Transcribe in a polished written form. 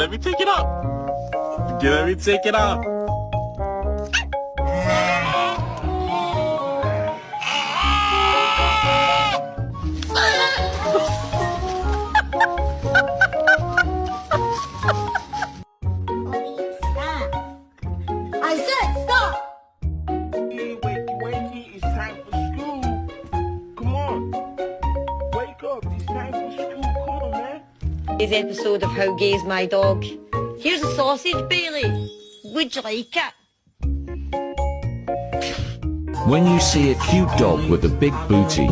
let me take it up. Let me take it up. I said stop! Wakey, it's time for school. Come on. Wake up, it's time for school. Come on, man. Today's episode of How Gay Is My Dog. Here's a sausage, Bailey. Would you like it? When you see a cute dog with a big booty,